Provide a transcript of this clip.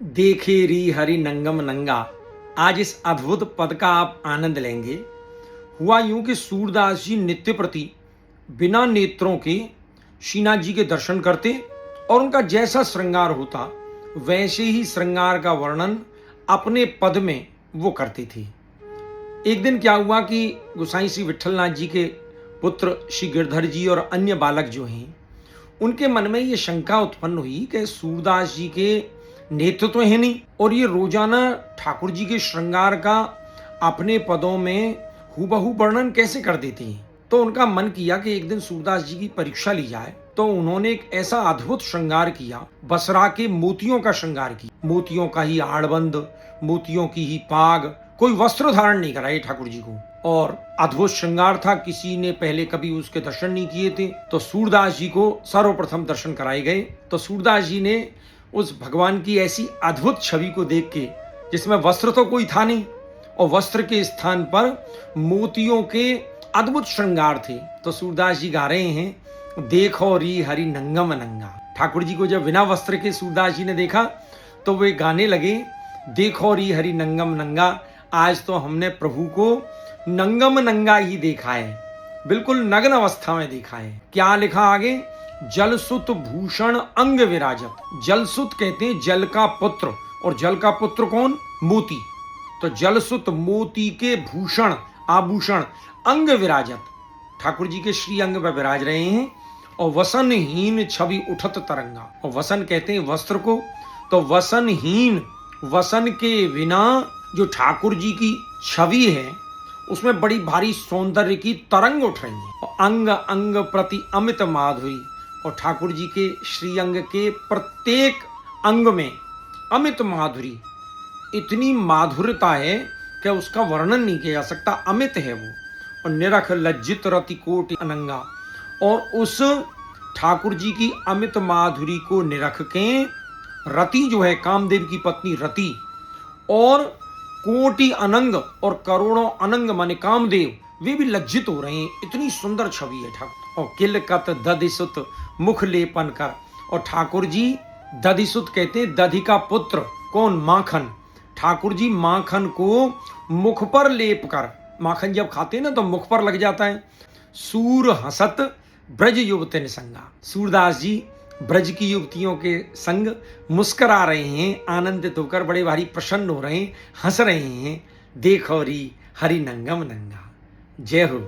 देखे री हरि नंगम नंगा। आज इस अद्भुत पद का आप आनंद लेंगे। हुआ यूं कि सूरदास जी नित्य प्रति बिना नेत्रों के श्रीनाथ जी के दर्शन करते और उनका जैसा श्रृंगार होता वैसे ही श्रृंगार का वर्णन अपने पद में वो करते थे। एक दिन क्या हुआ कि गोसाई श्री विट्ठलनाथ जी के पुत्र श्री गिरधर जी और अन्य बालक जो हैं उनके मन में ये शंका उत्पन्न हुई कि सूरदास जी के नेत्र तो है नहीं और ये रोजाना ठाकुर जी के श्रृंगार का अपने पदों में हूबहू वर्णन कैसे कर देते हैं। तो उनका मन किया कि एक दिन सूरदास जी की परीक्षा ली जाए। तो उन्होंने एक ऐसा अद्भुत श्रृंगार किया, बसरा के मोतियों का श्रृंगार किया। मोतियों का ही आड़बंद, मोतियों की ही पाग, कोई वस्त्र धारण नहीं कराए ठाकुर जी को। और अद्भुत श्रृंगार था, किसी ने पहले कभी उसके दर्शन नहीं किए थे। तो सूरदास जी को सर्वप्रथम दर्शन कराए गए। तो सूरदास जी ने उस भगवान की ऐसी अद्भुत छवि को देख के, जिसमें वस्त्र तो कोई था नहीं और वस्त्र के स्थान पर मोतियों के अद्भुत श्रृंगार थे। तो सूरदास जी गा रहे हैं, देखो री हरि नंगम नंगा। ठाकुर जी को जब बिना वस्त्र के सूरदास जी ने देखा तो वे गाने लगे, देखो री हरि नंगम नंगा। आज तो हमने प्रभु को नंगम नंगा ही देखा है, बिल्कुल नग्न अवस्था में देखा है। क्या लिखा आगे, जलसुत भूषण अंग विराजत। जलसुत कहते हैं जल का पुत्र, और जल का पुत्र कौन? मोती। तो जलसुत मोती के भूषण आभूषण अंग विराजत, ठाकुर जी के श्री अंग पर विराज रहे हैं। और वसनहीन छवि उठत तरंगा। और वसन कहते हैं वस्त्र को, तो वसनहीन, वसन के बिना जो ठाकुर जी की छवि है उसमें बड़ी भारी सौंदर्य की तरंग उठ रही है। और अंग अंग प्रति अमित माधुरी, और ठाकुर जी के श्री अंग के प्रत्येक अंग में अमित माधुरी, इतनी माधुर्यता है कि उसका वर्णन नहीं किया जा सकता। अमित है वो। और निरख लज्जित रति कोटि अनंगा, और उस ठाकुर जी की अमित माधुरी को निरख के रति जो है कामदेव की पत्नी रति, और कोटि अनंग और करोड़ों अनंग माने कामदेव, वे भी लज्जित हो रहे हैं। इतनी सुंदर छवि है ठाकुर। और किलकत दधिसुत मुख लेपन कर, और ठाकुर जी दधिसुत कहते हैं दधि का पुत्र कौन? माखन। ठाकुर जी माखन को मुख पर लेप कर, माखन जब खाते हैं ना तो मुख पर लग जाता है। सूर हसत ब्रज युवती निसंगा। सूरदास जी ब्रज की युवतियों के संग मुस्करा रहे हैं, आनंदित होकर बड़े भारी प्रसन्न हो रहे हैं, हंस रहे हैं। देखो री हरि नंगम नंगा। जय हो।